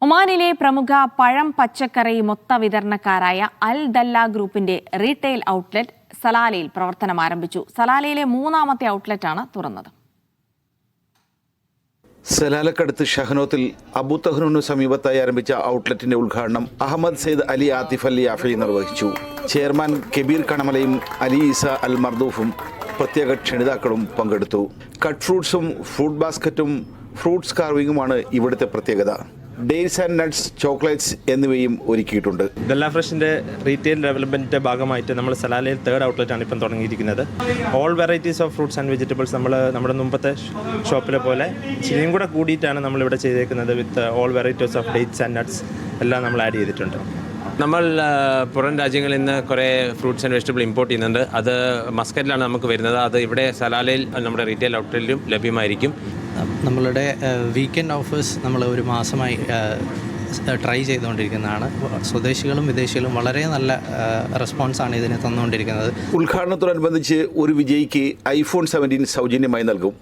ഒമാനിലെ പ്രമുഖ പഴം പച്ചക്കറി മൊത്ത വിതരണക്കാരായ അൽ ദല്ല ഗ്രൂപ്പിന്റെ റീറ്റെയിൽ ഔട്ട്ലെറ്റ് സലാലയിൽ പ്രവർത്തനം ആരംഭിച്ചു. സലാലയിലെ മൂന്നാമത്തെ ഔട്ട്ലെറ്റാണ് തുറന്നത്. സലാലക്കടുത്ത് ഷഹനോത്തിൽ അബു തഹ്നൂനു സമീപത്തായി ആരംഭിച്ച ഔട്ട്ലെറ്റിന്റെ ഉദ്ഘാടനം അഹമ്മദ് സെയ്ദ് അലി ആതിഫ് അൽ യാഫി നിർവഹിച്ചു. ചെയർമാൻ കബീർ കണമലയും അലി ഈസ അൽ മർദൂഫും പ്രത്യേക ക്ഷണിതാക്കളും പങ്കെടുത്തു. കട്ട് ഫ്രൂട്ട്സും ഫ്രൂട്ട് ബാസ്ക്കറ്റും ഫ്രൂട്ട്സ് കാർവിംഗുമാണ് ഇവിടുത്തെ പ്രത്യേകത. ഡേറ്റ്സ് ആൻഡ് നട്ട്സ്, ചോക്ലേറ്റ്സ് എന്നിവയും ഒരുക്കിയിട്ടുണ്ട്. ദല്ല ഫ്രഷിൻ്റെ റീറ്റെയിൽ ഡെവലപ്മെൻറ്റിൻ്റെ ഭാഗമായിട്ട് നമ്മൾ സലാലയിൽ 3rd ഔട്ട്ലെറ്റാണ് ഇപ്പം തുടങ്ങിയിരിക്കുന്നത്. All varieties of fruits and vegetables നമ്മുടെ മുമ്പത്തെ ഷോപ്പിലെ പോലെ ഇച്ചിരിയും കൂടെ കൂടിയിട്ടാണ് നമ്മളിവിടെ ചെയ്തേക്കുന്നത്. With all varieties of dates and nuts എല്ലാം നമ്മൾ ആഡ് ചെയ്തിട്ടുണ്ട്. നമ്മൾ പുറം രാജ്യങ്ങളിൽ നിന്ന് കുറേ ഫ്രൂട്ട്സ് ആൻഡ് വെജിറ്റബിൾ ഇമ്പോർട്ട് ചെയ്യുന്നുണ്ട്. അത് മസ്കറ്റിലാണ് നമുക്ക് വരുന്നത്. അത് ഇവിടെ സലാലയിൽ നമ്മുടെ റീറ്റെയിൽ ഔട്ട്ലെറ്റിലും ലഭ്യമായിരിക്കും. നമ്മളുടെ വീക്കെൻഡ് ഓഫേഴ്സ് നമ്മൾ ഒരു മാസമായി ട്രൈ ചെയ്തുകൊണ്ടിരിക്കുന്നതാണ്. സ്വദേശികളും വിദേശികളും വളരെ നല്ല റെസ്പോൺസാണ് ഇതിന് തന്നുകൊണ്ടിരിക്കുന്നത്. ഉദ്ഘാടനത്തോടനുബന്ധിച്ച് ഒരു വിജയിക്ക് iPhone 17 സൗജന്യമായി നൽകും.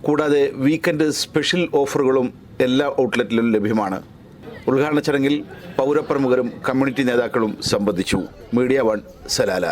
കൂടാതെ വീക്കെൻഡ് സ്പെഷ്യൽ ഓഫറുകളും എല്ലാ ഔട്ട്ലെറ്റിലും ലഭ്യമാണ്. ഉദ്ഘാടന ചടങ്ങിൽ പൗരപ്രമുഖരും കമ്മ്യൂണിറ്റി നേതാക്കളും സംബന്ധിച്ചു. Media 1 Salalah.